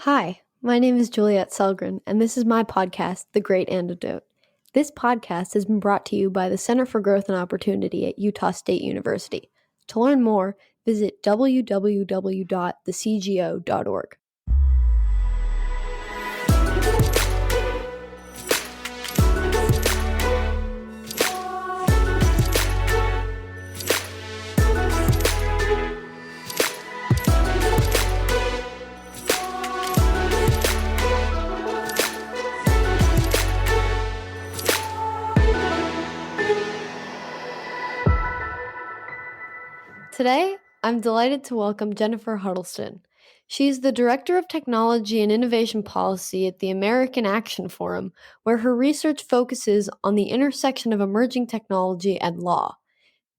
Hi, my name is Juliet Selgren, and this is my podcast, The Great Antidote. This podcast has been brought to you by the Center for Growth and Opportunity at Utah State University. To learn more, visit www.thecgo.org. Today, I'm delighted to welcome Jennifer Huddleston. She's the Director of Technology and Innovation Policy at the American Action Forum, where her research focuses on the intersection of emerging technology and law.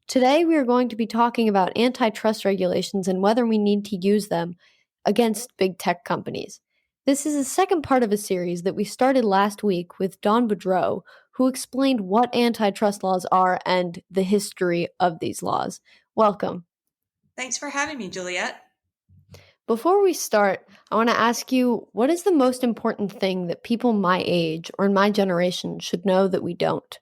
Today, we are going to be talking about antitrust regulations and whether we need to use them against big tech companies. This is the second part of a series that we started last week with Dawn Boudreau, who explained what antitrust laws are and the history of these laws. Welcome. Thanks for having me, Juliet. Before we start, I want to ask you, what is the most important thing that people my age or in my generation should know that we don't?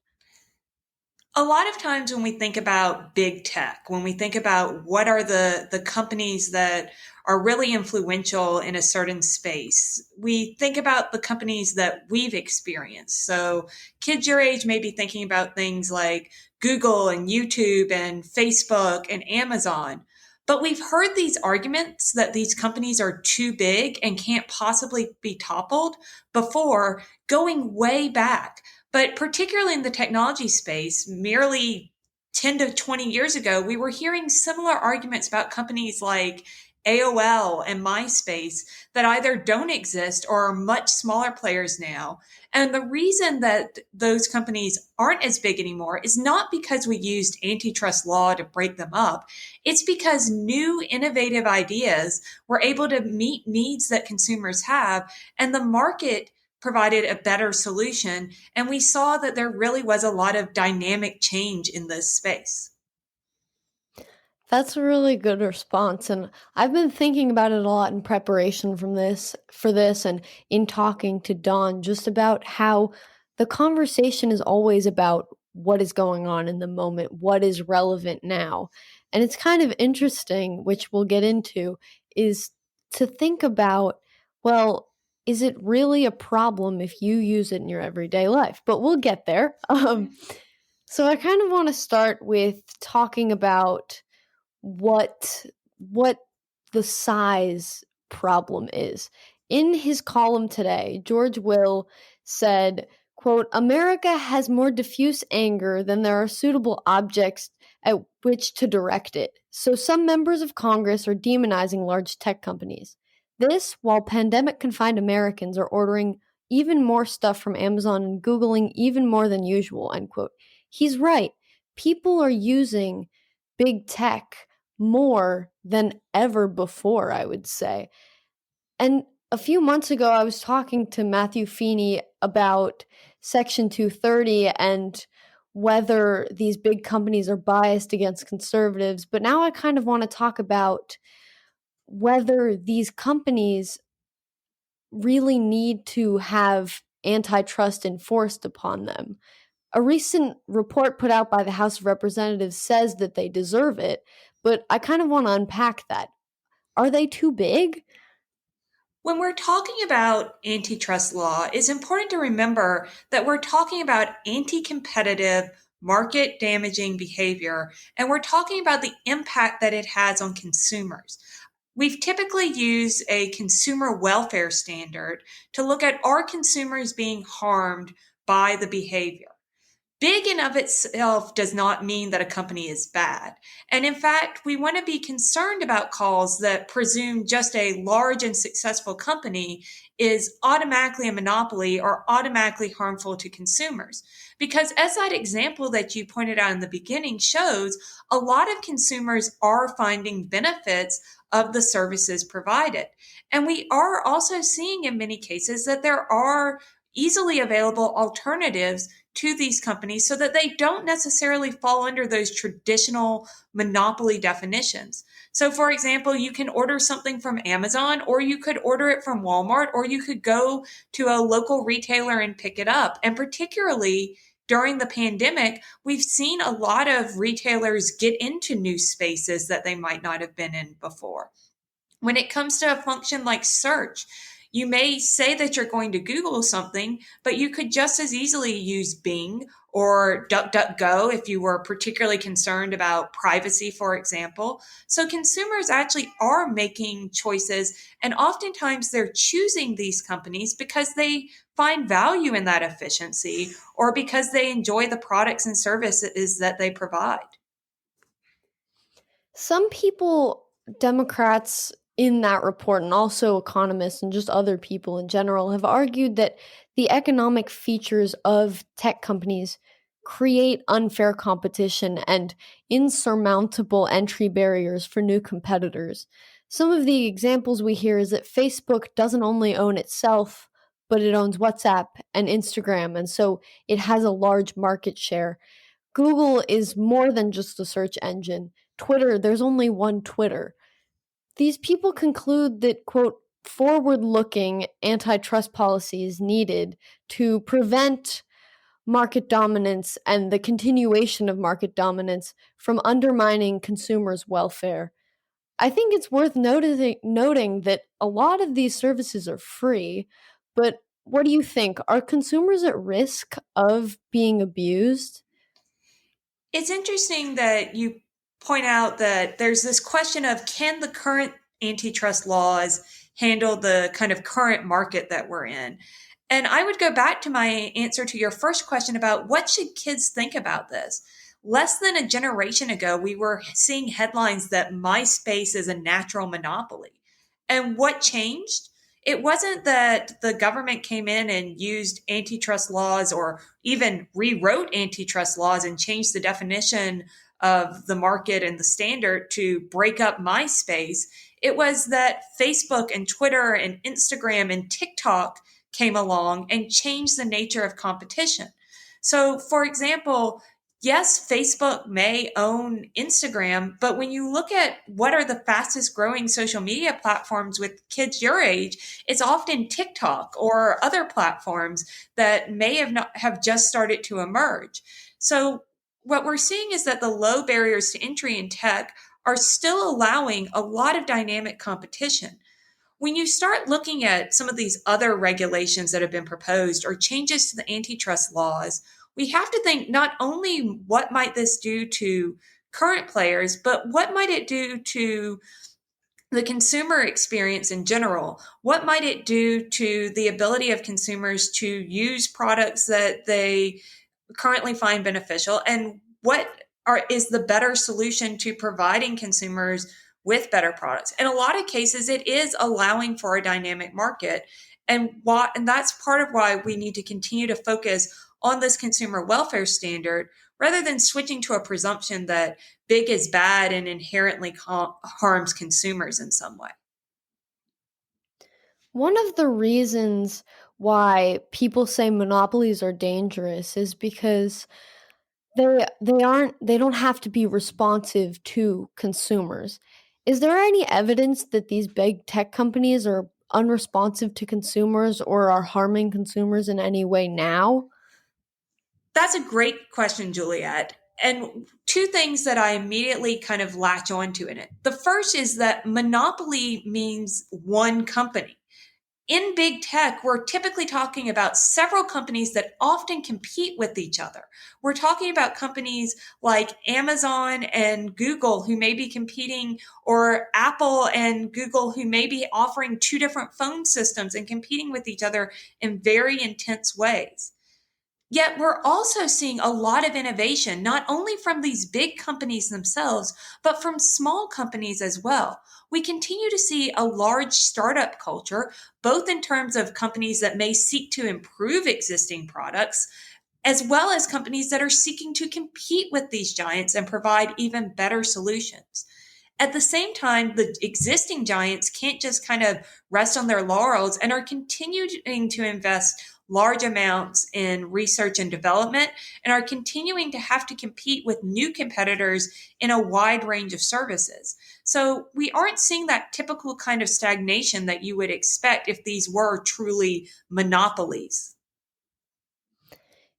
A lot of times when we think about big tech, when we think about what are the companies that are really influential in a certain space, we think about the companies that we've experienced. So kids your age may be thinking about things like Google and YouTube and Facebook and Amazon. But we've heard these arguments that these companies are too big and can't possibly be toppled before, going way back. But particularly in the technology space, merely 10 to 20 years ago, we were hearing similar arguments about companies like AOL and MySpace that either don't exist or are much smaller players now. And the reason that those companies aren't as big anymore is not because we used antitrust law to break them up. It's because new innovative ideas were able to meet needs that consumers have, and the market provided a better solution. And we saw that there really was a lot of dynamic change in this space. That's a really good response, and I've been thinking about it a lot in preparation for this and in talking to Dawn just about how the conversation is always about what is going on in the moment, what is relevant now. And it's kind of interesting, which we'll get into, is to think about, well, is it really a problem if you use it in your everyday life? But we'll get there. So I kind of want to start with talking about what the size problem is. In his column today, George Will said, quote, "America has more diffuse anger than there are suitable objects at which to direct it. So some members of Congress are demonizing large tech companies. This, while pandemic-confined Americans are ordering even more stuff from Amazon and Googling even more than usual," end quote. He's right. People are using big tech more than ever before, I would say. And a few months ago, I was talking to Matthew Feeney about Section 230 and whether these big companies are biased against conservatives. But now I kind of want to talk about whether these companies really need to have antitrust enforced upon them. A recent report put out by the House of Representatives says that they deserve it, but I kind of want to unpack that. Are they too big? When we're talking about antitrust law, it's important to remember that we're talking about anti-competitive, market damaging behavior, and we're talking about the impact that it has on consumers. We've typically used a consumer welfare standard to look at are consumers being harmed by the behavior. Big in of itself does not mean that a company is bad. And in fact, we want to be concerned about calls that presume just a large and successful company is automatically a monopoly or automatically harmful to consumers. Because as that example that you pointed out in the beginning shows, a lot of consumers are finding benefits of the services provided. And we are also seeing in many cases that there are easily available alternatives to these companies so that they don't necessarily fall under those traditional monopoly definitions. So, for example, you can order something from Amazon, or you could order it from Walmart, or you could go to a local retailer and pick it up. And particularly during the pandemic, we've seen a lot of retailers get into new spaces that they might not have been in before. When it comes to a function like search, you may say that you're going to Google something, but you could just as easily use Bing or DuckDuckGo if you were particularly concerned about privacy, for example. So consumers actually are making choices, and oftentimes they're choosing these companies because they find value in that efficiency or because they enjoy the products and services that they provide. Some people, Democrats in that report, and also economists and just other people in general, have argued that the economic features of tech companies create unfair competition and insurmountable entry barriers for new competitors. Some of the examples we hear is that Facebook doesn't only own itself, but it owns WhatsApp and Instagram, and so it has a large market share. Google is more than just a search engine. Twitter, there's only one Twitter. These people conclude that, quote, forward looking antitrust policy is needed to prevent market dominance and the continuation of market dominance from undermining consumers' welfare. I think it's worth noting that a lot of these services are free, but what do you think? Are consumers at risk of being abused? It's interesting that you point out that there's this question of, can the current antitrust laws handle the kind of current market that we're in? And I would go back to my answer to your first question about what should kids think about this. Less than a generation ago, we were seeing headlines that MySpace is a natural monopoly. And what changed? It wasn't that the government came in and used antitrust laws or even rewrote antitrust laws and changed the definition of the market and the standard to break up MySpace. It was that Facebook and Twitter and Instagram and TikTok came along and changed the nature of competition. So, for example, yes, Facebook may own Instagram, but when you look at what are the fastest growing social media platforms with kids your age, it's often TikTok or other platforms that may have just started to emerge. So what we're seeing is that the low barriers to entry in tech are still allowing a lot of dynamic competition. When you start looking at some of these other regulations that have been proposed or changes to the antitrust laws, we have to think not only what might this do to current players, but what might it do to the consumer experience in general? What might it do to the ability of consumers to use products that they currently find beneficial? And is the better solution to providing consumers with better products? In a lot of cases, it is allowing for a dynamic market. And that's part of why we need to continue to focus on this consumer welfare standard rather than switching to a presumption that big is bad and inherently harms consumers in some way. One of the reasons why people say monopolies are dangerous is because they don't have to be responsive to consumers. Is there any evidence that these big tech companies are unresponsive to consumers or are harming consumers in any way now? That's a great question, Juliet. And two things that I immediately kind of latch onto in it. The first is that monopoly means one company. In big tech, we're typically talking about several companies that often compete with each other. We're talking about companies like Amazon and Google who may be competing, or Apple and Google who may be offering two different phone systems and competing with each other in very intense ways. Yet we're also seeing a lot of innovation, not only from these big companies themselves, but from small companies as well. We continue to see a large startup culture, both in terms of companies that may seek to improve existing products, as well as companies that are seeking to compete with these giants and provide even better solutions. At the same time, the existing giants can't just kind of rest on their laurels and are continuing to invest large amounts in research and development and are continuing to have to compete with new competitors in a wide range of services. So we aren't seeing that typical kind of stagnation that you would expect if these were truly monopolies.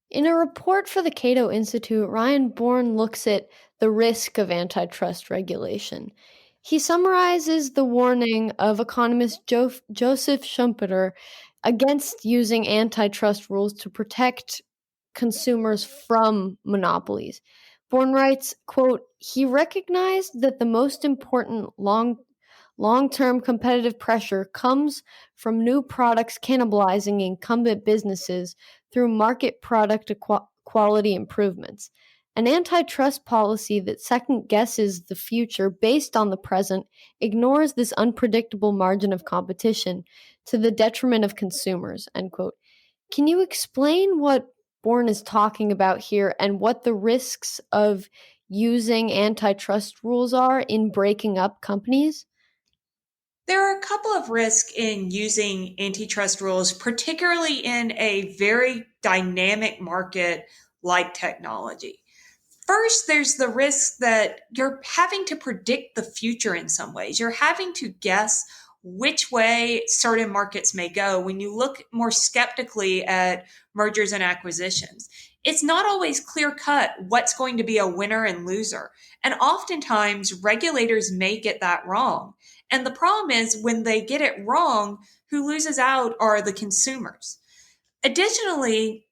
In a report for the Cato Institute, Ryan Bourne looks at the risk of antitrust regulation. He summarizes the warning of economist Joseph Schumpeter against using antitrust rules to protect consumers from monopolies. Bourne writes, quote, he recognized that the most important long-term competitive pressure comes from new products cannibalizing incumbent businesses through market product quality improvements. An antitrust policy that second guesses the future based on the present ignores this unpredictable margin of competition to the detriment of consumers. End quote. Can you explain what Bourne is talking about here and what the risks of using antitrust rules are in breaking up companies? There are a couple of risks in using antitrust rules, particularly in a very dynamic market like technology. First, there's the risk that you're having to predict the future in some ways. You're having to guess which way certain markets may go when you look more skeptically at mergers and acquisitions. It's not always clear cut what's going to be a winner and loser. And oftentimes, regulators may get that wrong. And the problem is when they get it wrong, who loses out are the consumers. Additionally,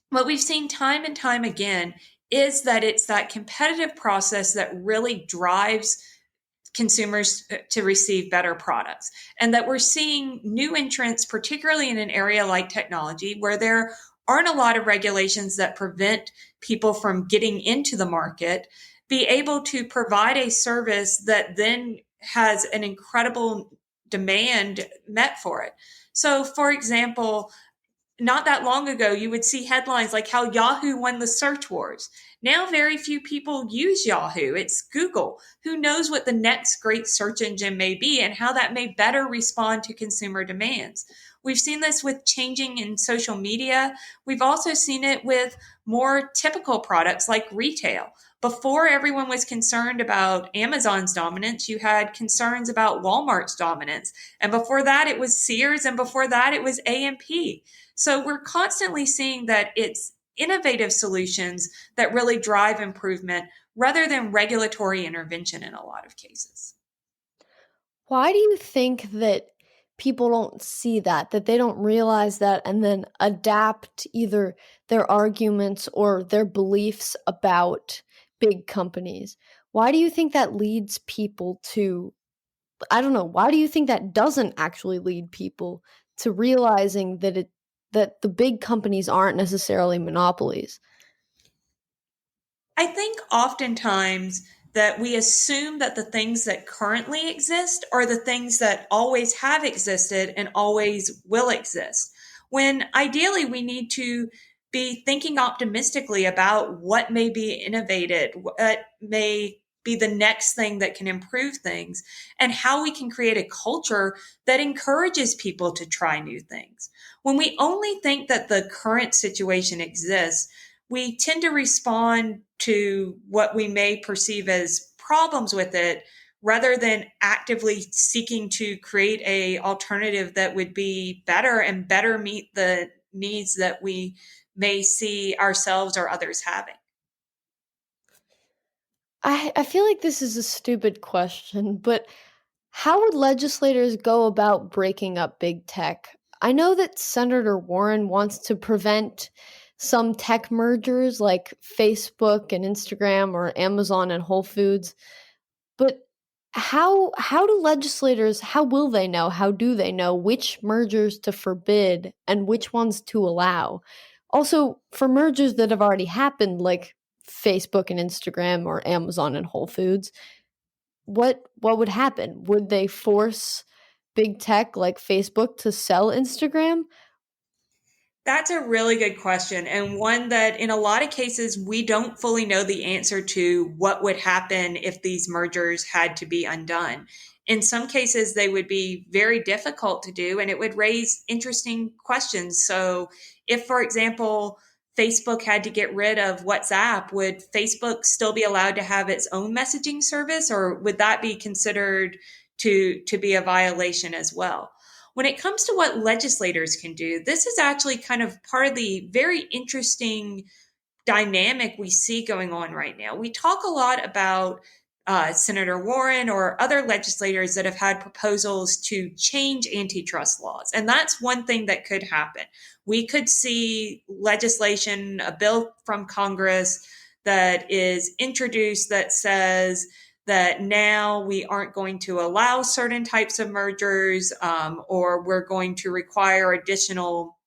what we've seen time and time again is that it's that competitive process that really drives consumers to receive better products. And that we're seeing new entrants, particularly in an area like technology, where there aren't a lot of regulations that prevent people from getting into the market, be able to provide a service that then has an incredible demand met for it. So, for example, not that long ago, you would see headlines like how Yahoo won the search wars. Now, very few people use Yahoo. It's Google. Who knows what the next great search engine may be and how that may better respond to consumer demands? We've seen this with changing in social media. We've also seen it with more typical products like retail. Before everyone was concerned about Amazon's dominance, you had concerns about Walmart's dominance. And before that, it was Sears. And before that, it was A&P. So we're constantly seeing that it's innovative solutions that really drive improvement rather than regulatory intervention in a lot of cases. Why do you think that people don't see that they don't realize that and then adapt either their arguments or their beliefs about big companies? Why do you think that leads people to, I don't know, why do you think that doesn't actually lead people to realizing that the big companies aren't necessarily monopolies? I think oftentimes that we assume that the things that currently exist are the things that always have existed and always will exist. When ideally we need to be thinking optimistically about what may be innovated, what may be the next thing that can improve things, and how we can create a culture that encourages people to try new things. When we only think that the current situation exists, we tend to respond to what we may perceive as problems with it rather than actively seeking to create a alternative that would be better and better meet the needs that we may see ourselves or others having. I feel like this is a stupid question, but how would legislators go about breaking up big tech? I know that Senator Warren wants to prevent some tech mergers like Facebook and Instagram or Amazon and Whole Foods, but how do legislators, how will they know, how do they know which mergers to forbid and which ones to allow? Also, for mergers that have already happened like Facebook and Instagram or Amazon and Whole Foods, what would happen? Would they force big tech like Facebook to sell Instagram? That's a really good question, and one that in a lot of cases we don't fully know the answer to what would happen if these mergers had to be undone. In some cases, they would be very difficult to do, and it would raise interesting questions. So, if, for example, Facebook had to get rid of WhatsApp, would Facebook still be allowed to have its own messaging service, or would that be considered to be a violation as well? When it comes to what legislators can do, this is actually kind of part of the very interesting dynamic we see going on right now. We talk a lot about Senator Warren or other legislators that have had proposals to change antitrust laws. And that's one thing that could happen. We could see legislation, a bill from Congress that is introduced that says that now we aren't going to allow certain types of mergers, or we're going to require additional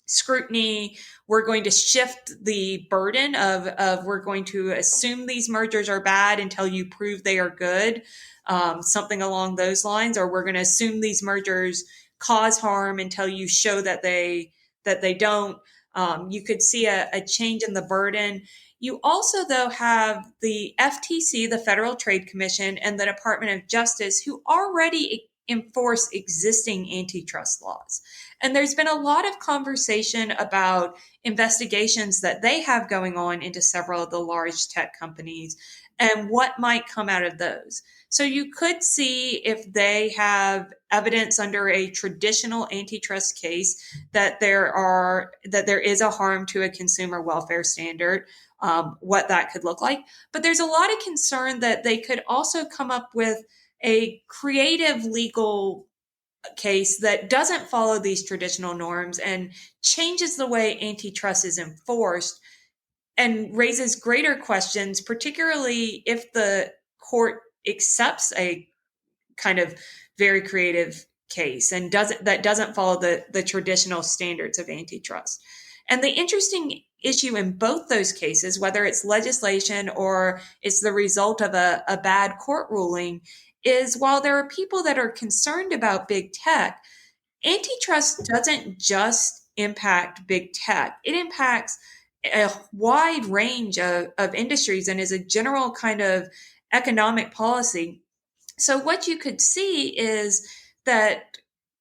scrutiny. We're going to shift the burden of we're going to assume these mergers are bad until you prove they are good, something along those lines, or we're going to assume these mergers cause harm until you show that they don't. You could see a change in the burden. You also, though, have the FTC, the Federal Trade Commission, and the Department of Justice, who already enforce existing antitrust laws. And there's been a lot of conversation about investigations that they have going on into several of the large tech companies and what might come out of those. So you could see if they have evidence under a traditional antitrust case that there is a harm to a consumer welfare standard, what that could look like. But there's a lot of concern that they could also come up with a creative legal case that doesn't follow these traditional norms and changes the way antitrust is enforced and raises greater questions, particularly if the court accepts a kind of very creative case and doesn't follow the traditional standards of antitrust. And the interesting issue in both those cases, whether it's legislation or it's the result of a bad court ruling, is while there are people that are concerned about big tech, antitrust doesn't just impact big tech. It impacts a wide range of industries and is a general kind of economic policy. So what you could see is that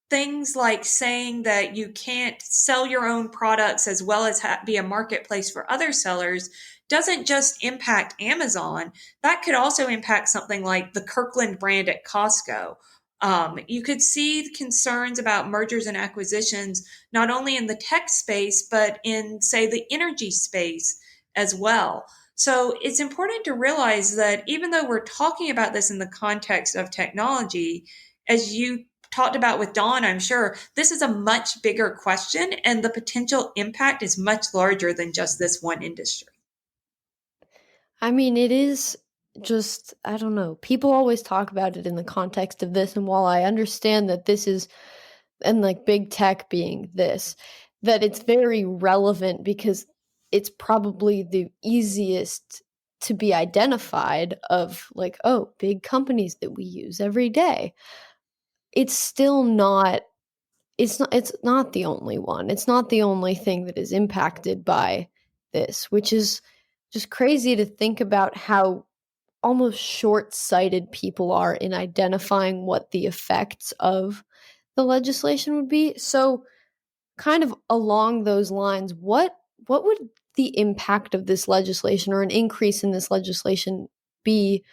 things like saying that you can't sell your own products as well as be a marketplace for other sellers doesn't just impact Amazon. That could also impact something like the Kirkland brand at Costco. You could see concerns about mergers and acquisitions, not only in the tech space, but in, say, the energy space as well. So it's important to realize that even though we're talking about this in the context of technology, as you talked about with Dawn, I'm sure this is a much bigger question, and the potential impact is much larger than just this one industry. I mean, it is just, I don't know. People always talk about it in the context of this. And while I understand that this is, and like big tech being this, that it's very relevant because it's probably the easiest to be identified of like, oh, big companies that we use every day. It's still not, it's not the only one. It's not the only thing that is impacted by this, which is just crazy to think about how almost short-sighted people are in identifying what the effects of the legislation would be. So kind of along those lines, what would the impact of this legislation or an increase in this legislation be?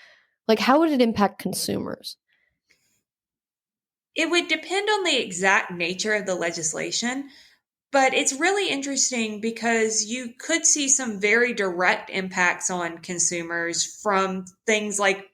Like, how would it impact consumers? It would depend on the exact nature of the legislation, but it's really interesting because you could see some very direct impacts on consumers from things like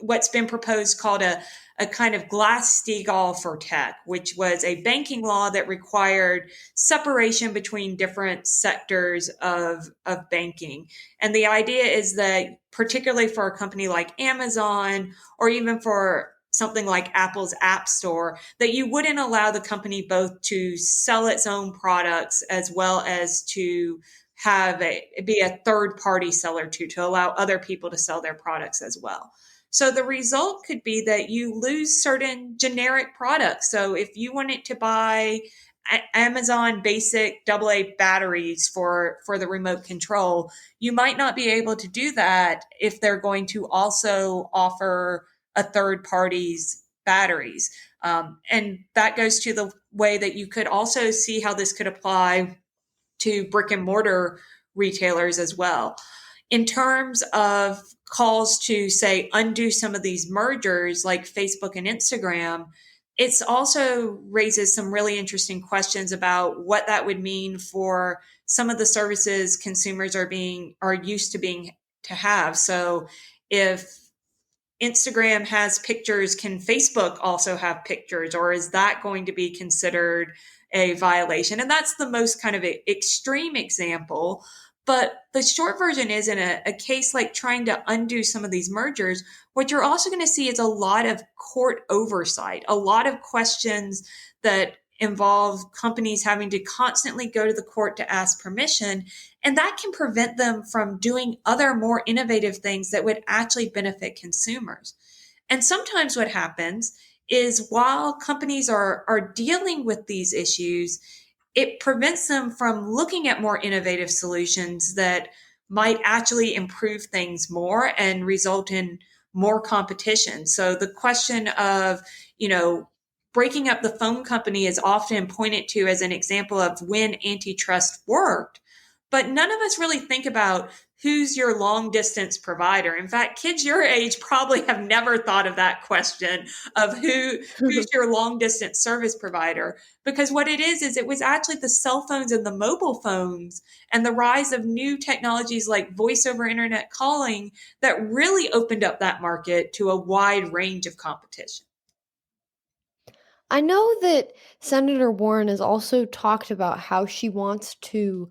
what's been proposed called a kind of Glass-Steagall for tech, which was a banking law that required separation between different sectors of banking. And the idea is that particularly for a company like Amazon or even for something like Apple's App Store, that you wouldn't allow the company both to sell its own products as well as to be a third party seller to allow other people to sell their products as well. So the result could be that you lose certain generic products. So if you wanted to buy Amazon basic AA batteries for the remote control, you might not be able to do that if they're going to also offer a third party's batteries. And that goes to the way that you could also see how this could apply to brick and mortar retailers as well. In terms of calls to, say, undo some of these mergers like Facebook and Instagram, it's also raises some really interesting questions about what that would mean for some of the services consumers are used to being to have. So if Instagram has pictures, can Facebook also have pictures, or is that going to be considered a violation? And that's the most kind of extreme example. But the short version is, in a case like trying to undo some of these mergers, what you're also going to see is a lot of court oversight, a lot of questions that involve companies having to constantly go to the court to ask permission. And that can prevent them from doing other more innovative things that would actually benefit consumers. And sometimes what happens is while companies are dealing with these issues, it prevents them from looking at more innovative solutions that might actually improve things more and result in more competition. So the question of, breaking up the phone company is often pointed to as an example of when antitrust worked. But none of us really think about who's your long distance provider. In fact, kids your age probably have never thought of that question of who's your long distance service provider. Because what it is it was actually the cell phones and the mobile phones and the rise of new technologies like voice over internet calling that really opened up that market to a wide range of competition. I know that Senator Warren has also talked about how she wants to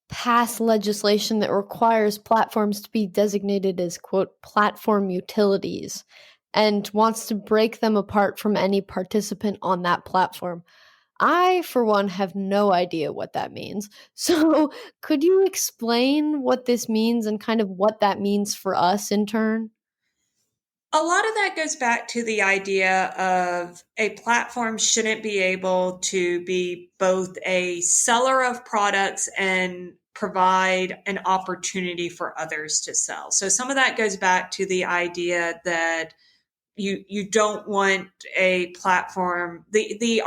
pass legislation that requires platforms to be designated as, quote, platform utilities, and wants to break them apart from any participant on that platform. I, for one, have no idea what that means. So, could you explain what this means and kind of what that means for us in turn? A lot of that goes back to the idea of a platform shouldn't be able to be both a seller of products and provide an opportunity for others to sell. So some of that goes back to the idea that you don't want a platform. The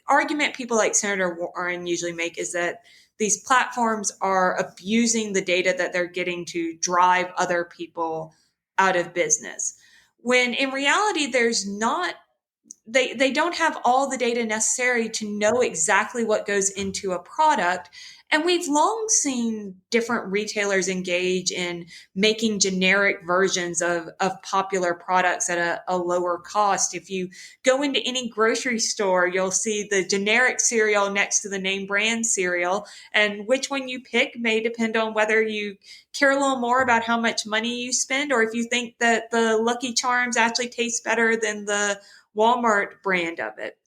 argument people like Senator Warren usually make is that these platforms are abusing the data that they're getting to drive other people out of business. When in reality, there's not they don't have all the data necessary to know exactly what goes into a product. And we've long seen different retailers engage in making generic versions of popular products at a lower cost. If you go into any grocery store, you'll see the generic cereal next to the name brand cereal. And which one you pick may depend on whether you care a little more about how much money you spend, or if you think that the Lucky Charms actually taste better than the Walmart brand of it.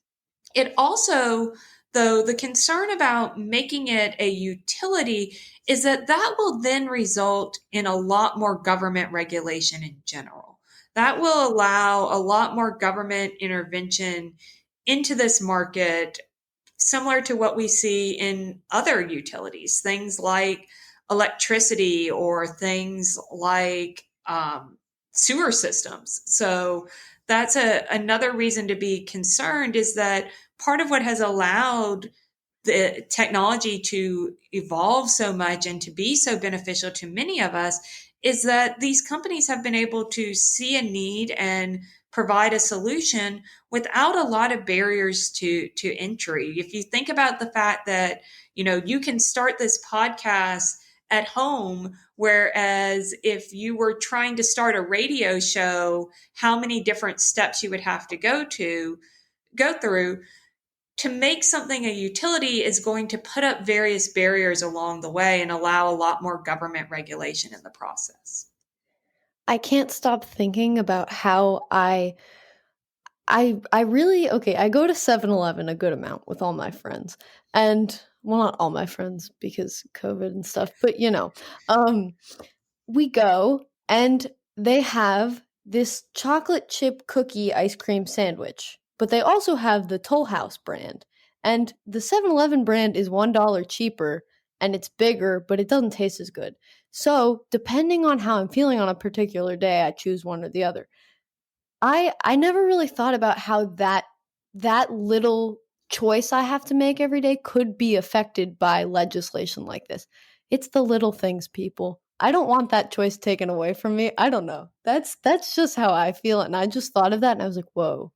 It also, though, the concern about making it a utility is that that will then result in a lot more government regulation in general. That will allow a lot more government intervention into this market, similar to what we see in other utilities, things like electricity or things like sewer systems. So that's another reason to be concerned, is that part of what has allowed the technology to evolve so much and to be so beneficial to many of us is that these companies have been able to see a need and provide a solution without a lot of barriers to entry. If you think about the fact that, you can start this podcast at home, whereas if you were trying to start a radio show, how many different steps you would have to go through. To make something a utility is going to put up various barriers along the way and allow a lot more government regulation in the process. I can't stop thinking about how I really okay, I go to 7-Eleven a good amount with all my friends. And well, not all my friends because COVID and stuff, but um we go and they have this chocolate chip cookie ice cream sandwich, but they also have the Toll House brand. And the 7-Eleven brand is $1 cheaper and it's bigger, but it doesn't taste as good. So, depending on how I'm feeling on a particular day, I choose one or the other. I never really thought about how that little choice I have to make every day could be affected by legislation like this. It's the little things, people. I don't want that choice taken away from me. I don't know. That's just how I feel, and I just thought of that and I was like, "Whoa,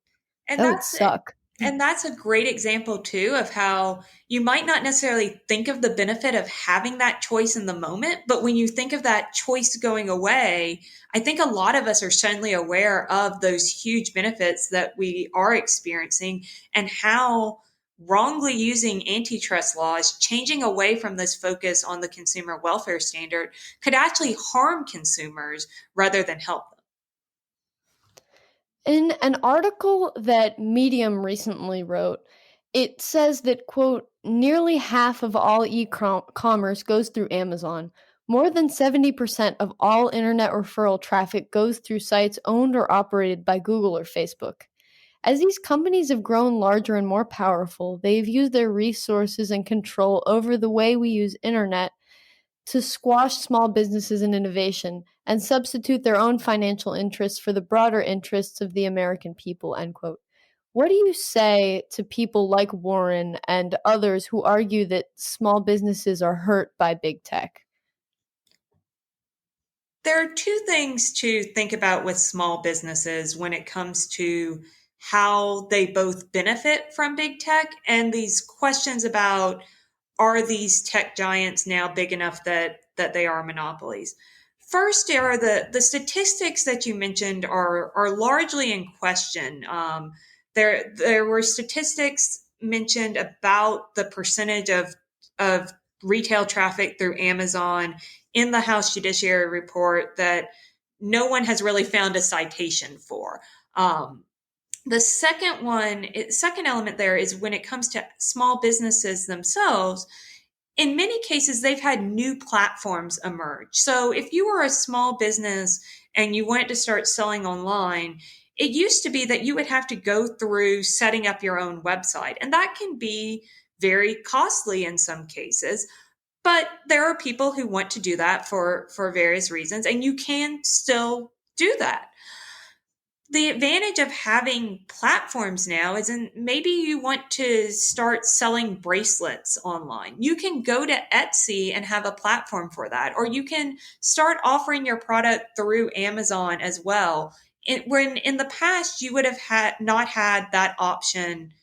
And that would that's suck." and that's a great example too of how you might not necessarily think of the benefit of having that choice in the moment, but when you think of that choice going away, I think a lot of us are suddenly aware of those huge benefits that we are experiencing and how wrongly using antitrust laws, changing away from this focus on the consumer welfare standard, could actually harm consumers rather than help them. In an article that Medium recently wrote, it says that, quote, nearly half of all e commerce goes through Amazon. More than 70% of all internet referral traffic goes through sites owned or operated by Google or Facebook. As these companies have grown larger and more powerful, they've used their resources and control over the way we use internet to squash small businesses and innovation and substitute their own financial interests for the broader interests of the American people, end quote. What do you say to people like Warren and others who argue that small businesses are hurt by big tech? There are two things to think about with small businesses when it comes to how they both benefit from big tech and these questions about are these tech giants now big enough that they are monopolies. First are the statistics that you mentioned are largely in question. There were statistics mentioned about the percentage of retail traffic through Amazon in the House Judiciary Report that no one has really found a citation for. The second element there is when it comes to small businesses themselves, in many cases, they've had new platforms emerge. So if you were a small business and you wanted to start selling online, it used to be that you would have to go through setting up your own website. And that can be very costly in some cases. But there are people who want to do that for various reasons, and you can still do that. The advantage of having platforms now is in maybe you want to start selling bracelets online. You can go to Etsy and have a platform for that, or you can start offering your product through Amazon as well. When in the past you would have had not had that option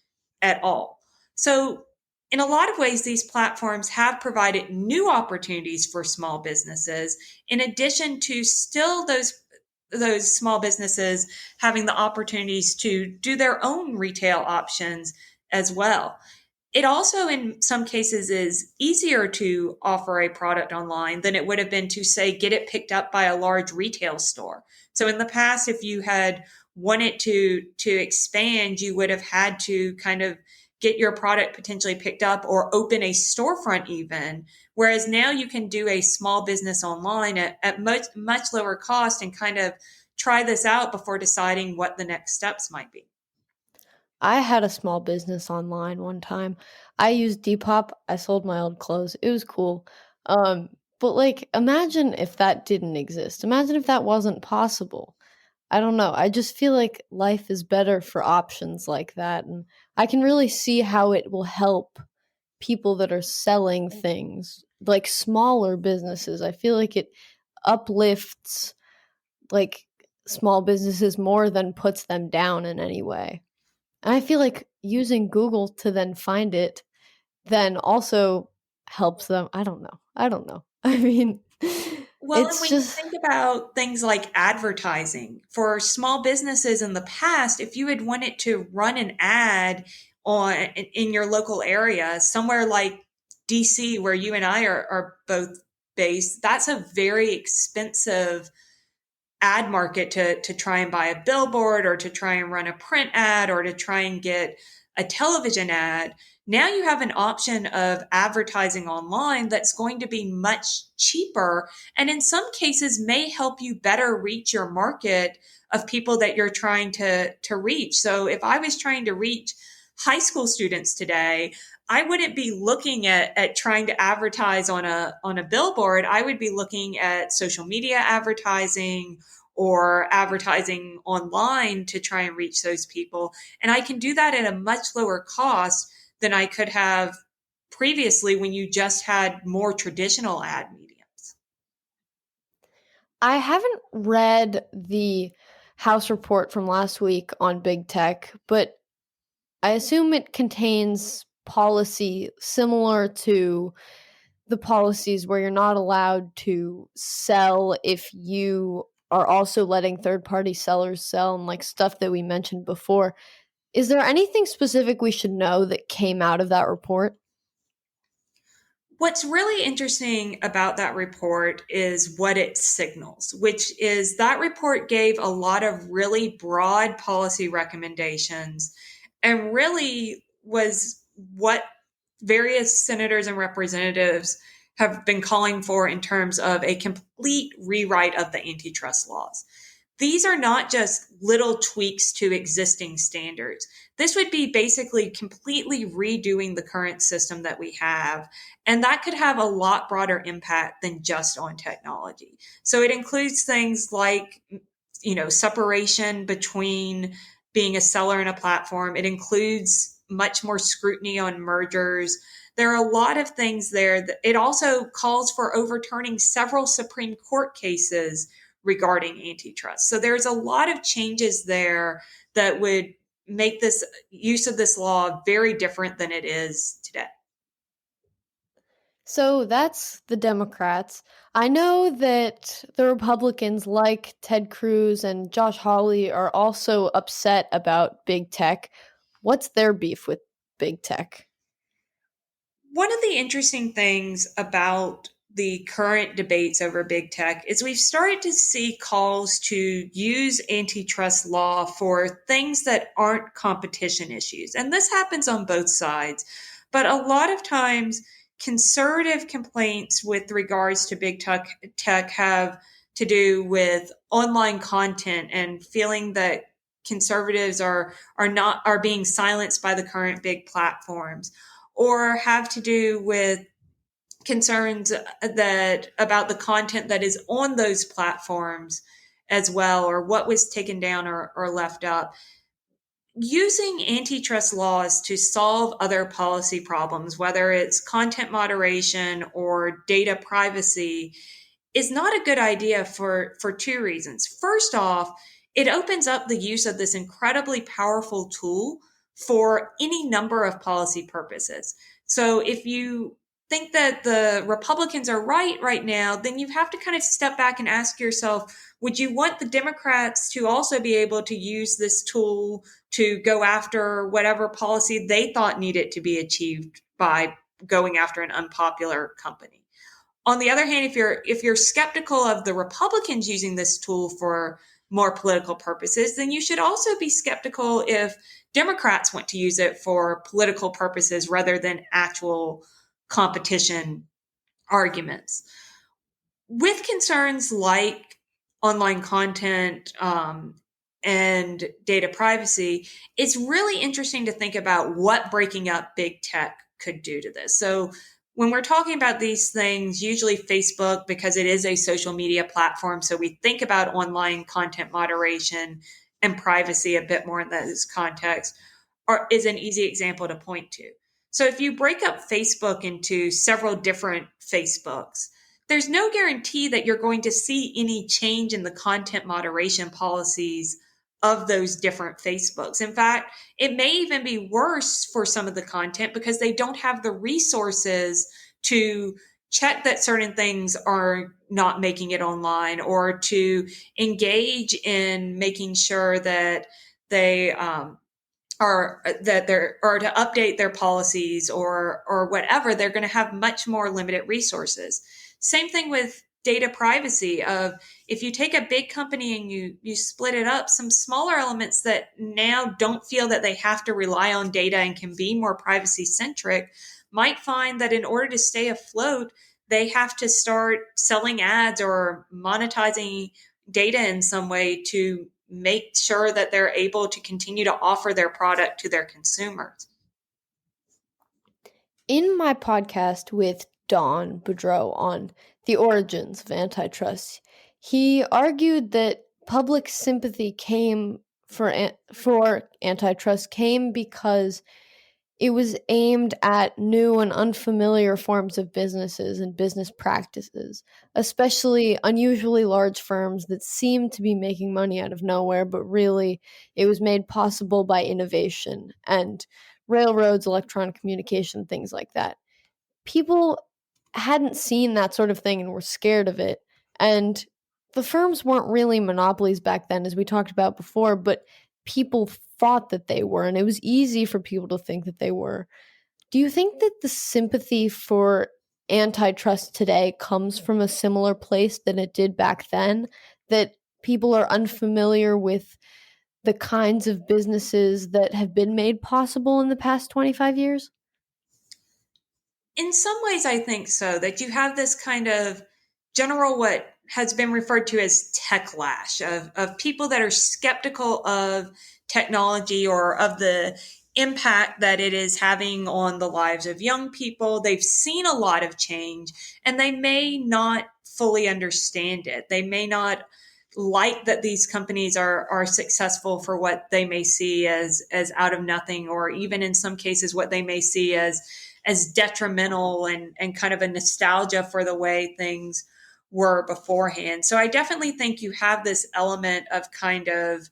at all. So in a lot of ways, these platforms have provided new opportunities for small businesses, in addition to still those small businesses having the opportunities to do their own retail options as well. It also, in some cases, is easier to offer a product online than it would have been to, say, get it picked up by a large retail store. So in the past, if you had wanted to expand, you would have had to kind of get your product potentially picked up or open a storefront even. Whereas now you can do a small business online at much lower cost and kind of try this out before deciding what the next steps might be. I had a small business online one time. I used Depop. I sold my old clothes. It was cool. But like, imagine if that didn't exist. Imagine if that wasn't possible. I don't know. I just feel like life is better for options like that. And I can really see how it will help people that are selling things, like smaller businesses. I feel like it uplifts like small businesses more than puts them down in any way. And I feel like using Google to then find it then also helps them. I don't know. I don't know. I mean, Well, and it's when you just think about things like advertising for small businesses in the past, if you had wanted to run an ad in your local area, somewhere like DC, where you and I are both based, that's a very expensive ad market to try and buy a billboard or to try and run a print ad or to try and get a television ad. Now you have an option of advertising online that's going to be much cheaper and in some cases may help you better reach your market of people that you're trying to reach. So if I was trying to reach high school students today, I wouldn't be looking at trying to advertise on a billboard. I would be looking at social media advertising or advertising online to try and reach those people. And I can do that at a much lower cost than I could have previously when you just had more traditional ad mediums. I haven't read the House report from last week on big tech, but I assume it contains policy similar to the policies where you're not allowed to sell if you are also letting third party sellers sell and like stuff that we mentioned before. Is there anything specific we should know that came out of that report? What's really interesting about that report is what it signals, which is that report gave a lot of really broad policy recommendations and really was what various senators and representatives have been calling for in terms of a complete rewrite of the antitrust laws. These are not just little tweaks to existing standards. This would be basically completely redoing the current system that we have. And that could have a lot broader impact than just on technology. So it includes things like, separation between being a seller and a platform. It includes much more scrutiny on mergers. There are a lot of things there. It also calls for overturning several Supreme Court cases regarding antitrust. So there's a lot of changes there that would make this use of this law very different than it is today. So that's the Democrats. I know that the Republicans, like Ted Cruz and Josh Hawley, are also upset about big tech. What's their beef with big tech? One of the interesting things about the current debates over big tech is we've started to see calls to use antitrust law for things that aren't competition issues. And this happens on both sides. But a lot of times, conservative complaints with regards to big tech have to do with online content and feeling that conservatives are being silenced by the current big platforms, or have to do with concerns that about the content that is on those platforms as well, or what was taken down or left up. Using antitrust laws to solve other policy problems, whether it's content moderation or data privacy, is not a good idea for two reasons. First off, it opens up the use of this incredibly powerful tool for any number of policy purposes. So if you think that the Republicans are right now, then you have to kind of step back and ask yourself, would you want the Democrats to also be able to use this tool to go after whatever policy they thought needed to be achieved by going after an unpopular company? On the other hand, if you're skeptical of the Republicans using this tool for more political purposes, then you should also be skeptical if Democrats want to use it for political purposes rather than actual competition arguments. With concerns like online content and data privacy, it's really interesting to think about what breaking up big tech could do to this. So when we're talking about these things, usually Facebook, because it is a social media platform, so we think about online content moderation and privacy a bit more in those contexts, is an easy example to point to. So if you break up Facebook into several different Facebooks, there's no guarantee that you're going to see any change in the content moderation policies of those different Facebooks. In fact, it may even be worse for some of the content because they don't have the resources to check that certain things are not making it online, or to engage in making sure that they or to update their policies or whatever. They're going to have much more limited resources. Same thing with data privacy. Of if you take a big company and you split it up, some smaller elements that now don't feel that they have to rely on data and can be more privacy centric might find that in order to stay afloat, they have to start selling ads or monetizing data in some way to make sure that they're able to continue to offer their product to their consumers. In my podcast with Don Boudreau on the origins of antitrust, he argued that public sympathy came for antitrust came because it was aimed at new and unfamiliar forms of businesses and business practices, especially unusually large firms that seemed to be making money out of nowhere, but really it was made possible by innovation and railroads, electronic communication, things like that. People hadn't seen that sort of thing and were scared of it. And the firms weren't really monopolies back then, as we talked about before, but people thought that they were, and it was easy for people to think that they were. Do you think that the sympathy for antitrust today comes from a similar place than it did back then? That people are unfamiliar with the kinds of businesses that have been made possible in the past 25 years? In some ways, I think so, that you have this kind of general, what has been referred to as tech lash of people that are skeptical of technology or of the impact that it is having on the lives of young people. They've seen a lot of change and they may not fully understand it. They may not like that these companies are successful for what they may see as out of nothing, or even in some cases what they may see as detrimental and kind of a nostalgia for the way things were beforehand. So I definitely think you have this element of kind of,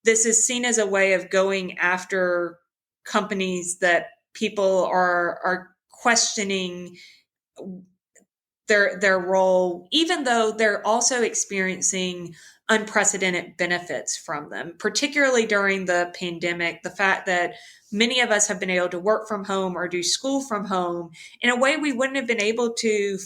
this is seen as a way of going after companies that people are questioning their role, even though they're also experiencing unprecedented benefits from them, particularly during the pandemic. The fact that many of us have been able to work from home or do school from home in a way we wouldn't have been able to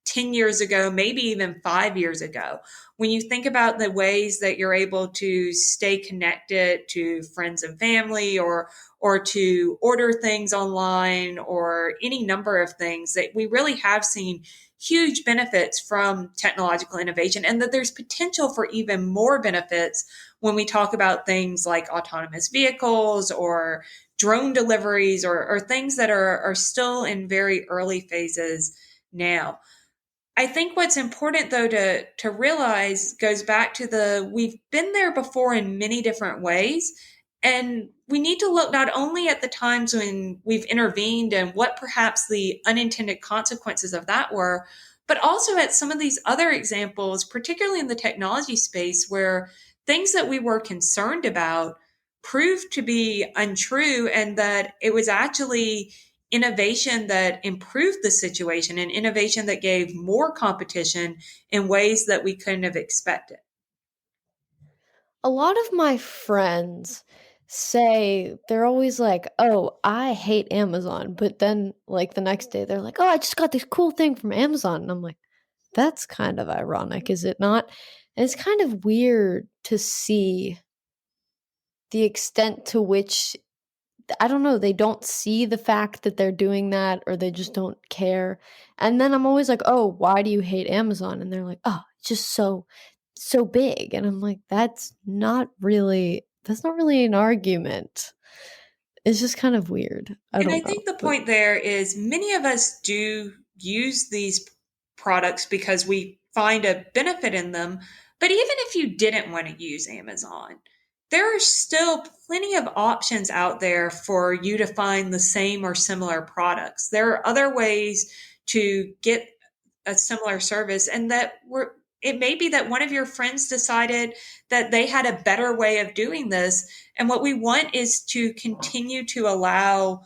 10 years ago, maybe even 5 years ago. When you think about the ways that you're able to stay connected to friends and family, or to order things online, or any number of things, that we really have seen huge benefits from technological innovation, and that there's potential for even more benefits when we talk about things like autonomous vehicles or drone deliveries, or things that are still in very early phases now. I think what's important though to realize goes back to we've been there before in many different ways. And we need to look not only at the times when we've intervened and what perhaps the unintended consequences of that were, but also at some of these other examples, particularly in the technology space, where things that we were concerned about proved to be untrue, and that it was actually innovation that improved the situation and innovation that gave more competition in ways that we couldn't have expected. A lot of my friends say they're always like, "Oh, I hate Amazon," but then, like, the next day, they're like, "Oh, I just got this cool thing from Amazon," and I'm like, "That's kind of ironic, is it not?" And it's kind of weird to see the extent to which I don't know, they don't see the fact that they're doing that, or they just don't care. And then I'm always like, "Oh, why do you hate Amazon?" And they're like, "Oh, it's just so big." And I'm like, that's not really an argument. It's just kind of weird. I And I don't know, think the but point there is many of us do use these products because we find a benefit in them. But even if you didn't want to use Amazon, there are still plenty of options out there for you to find the same or similar products. There are other ways to get a similar service, and it may be that one of your friends decided that they had a better way of doing this. And what we want is to continue to allow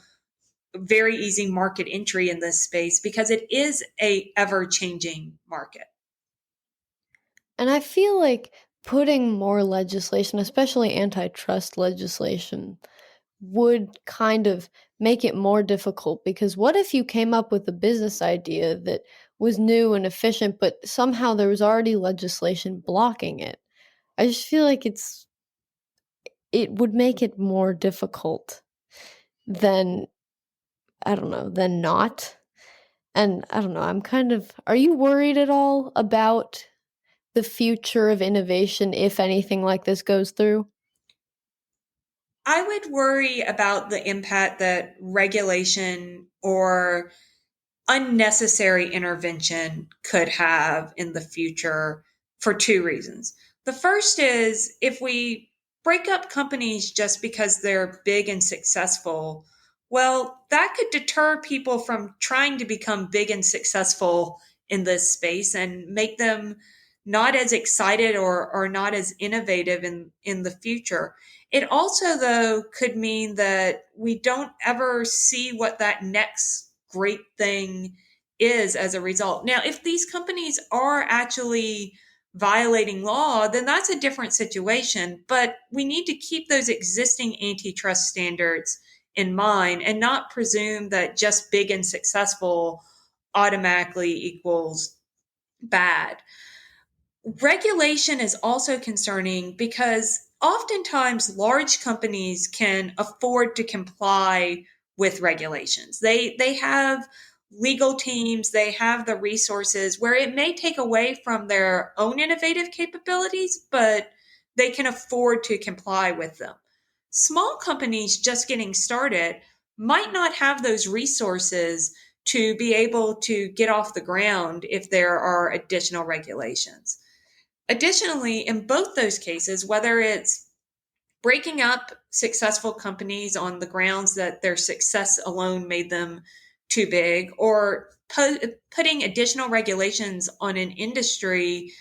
very easy market entry in this space, because it is a ever changing market. and I feel like putting more legislation, especially antitrust legislation, would kind of make it more difficult, because what if you came up with a business idea that was new and efficient, but somehow there was already legislation blocking it? I just feel like it would make it more difficult than, I don't know, than not. And I don't know, are you worried at all about the future of innovation if anything like this goes through? I would worry about the impact that regulation or unnecessary intervention could have in the future, for two reasons. The first is if we break up companies just because they're big and successful, well, that could deter people from trying to become big and successful in this space and make them not as excited or not as innovative in the future. It also, though, could mean that we don't ever see what that next great thing is as a result. Now, if these companies are actually violating law, then that's a different situation. But we need to keep those existing antitrust standards in mind and not presume that just big and successful automatically equals bad. Regulation is also concerning because oftentimes large companies can afford to comply with regulations. They have legal teams, they have the resources where it may take away from their own innovative capabilities, but they can afford to comply with them. Small companies just getting started might not have those resources to be able to get off the ground if there are additional regulations. Additionally, in both those cases, whether it's breaking up successful companies on the grounds that their success alone made them too big, or putting additional regulations on an industry,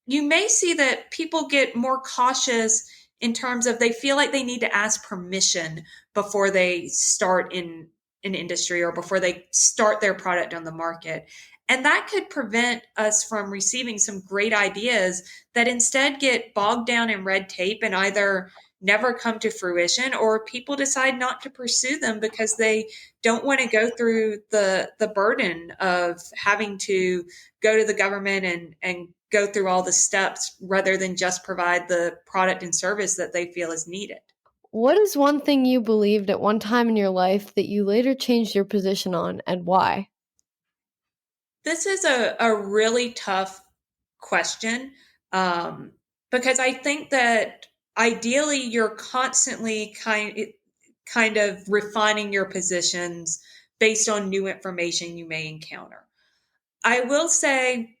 you may see that people get more cautious in terms of they feel like they need to ask permission before they start in an industry or before they start their product on the market. And that could prevent us from receiving some great ideas that instead get bogged down in red tape and either never come to fruition or people decide not to pursue them because they don't want to go through the burden of having to go to the government and go through all the steps rather than just provide the product and service that they feel is needed. What is one thing you believed at one time in your life that you later changed your position on, and why? This is a really tough question um, because I think that ideally you're constantly kind of refining your positions based on new information you may encounter. I will say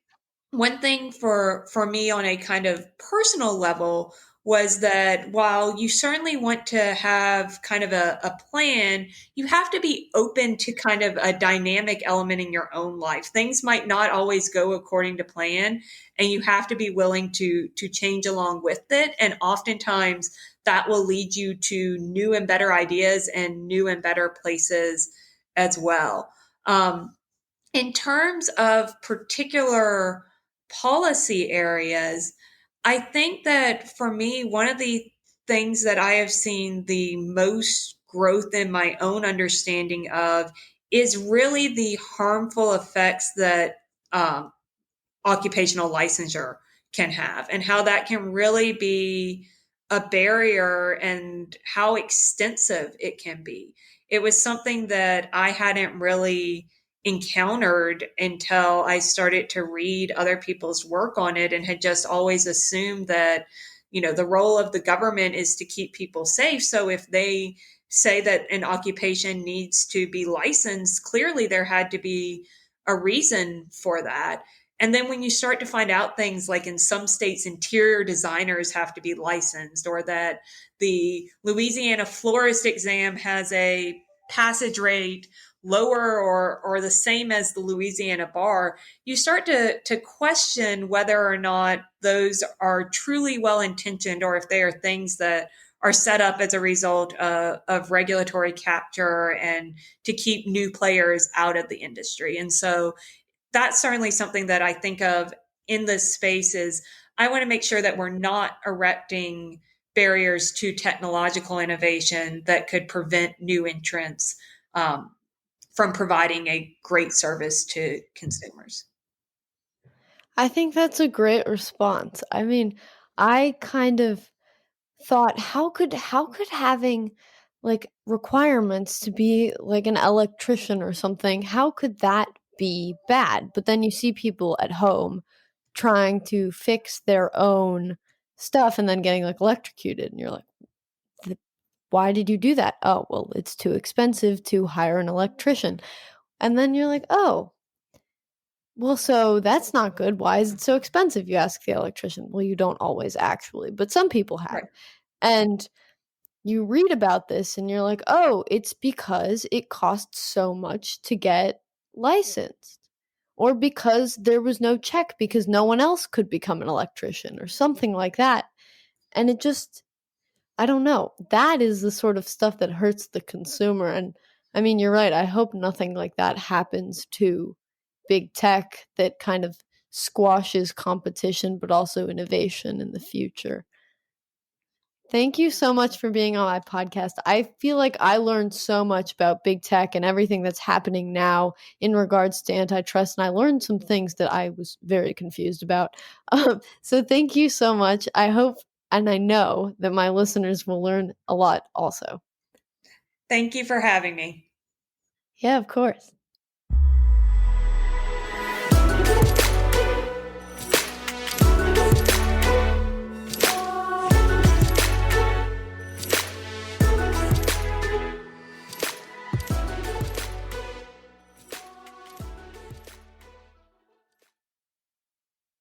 one thing for me on a kind of personal level was that while you certainly want to have kind of a plan, you have to be open to kind of a dynamic element in your own life. Things might not always go according to plan, and you have to be willing to change along with it. And oftentimes that will lead you to new and better ideas and new and better places as well. In terms of particular policy areas, I think that for me, one of the things that I have seen the most growth in my own understanding of is really the harmful effects that um, occupational licensure can have and how that can really be a barrier and how extensive it can be. It was something that I hadn't really encountered until I started to read other people's work on it and had just always assumed that, the role of the government is to keep people safe. So if they say that an occupation needs to be licensed, clearly there had to be a reason for that. And then when you start to find out things like in some states, interior designers have to be licensed, or that the Louisiana florist exam has a passage rate lower or the same as the Louisiana bar, you start to question whether or not those are truly well intentioned or if they are things that are set up as a result of regulatory capture and to keep new players out of the industry. And so that's certainly something that I think of in this space is I want to make sure that we're not erecting barriers to technological innovation that could prevent new entrants from providing a great service to consumers. I think that's a great response. I mean, I kind of thought how could having like requirements to be like an electrician or something, how could that be bad? But then you see people at home trying to fix their own stuff and then getting like electrocuted and you're like, why did you do that? Oh, well, it's too expensive to hire an electrician. And then you're like, oh, Well, so that's not good. Why is it so expensive? You ask the electrician. Well, you don't always actually, but some people have. Right. And you read about this and you're like, oh, it's because it costs so much to get licensed. Or because there was no check because no one else could become an electrician or something like that. And it just, I don't know. That is the sort of stuff that hurts the consumer. And I mean, you're right. I hope nothing like that happens to big tech that kind of squashes competition, but also innovation in the future. Thank you so much for being on my podcast. I feel like I learned so much about big tech and everything that's happening now in regards to antitrust, and I learned some things that I was very confused about. So, thank you so much. I hope and I know that my listeners will learn a lot also. Thank you for having me. Yeah, of course.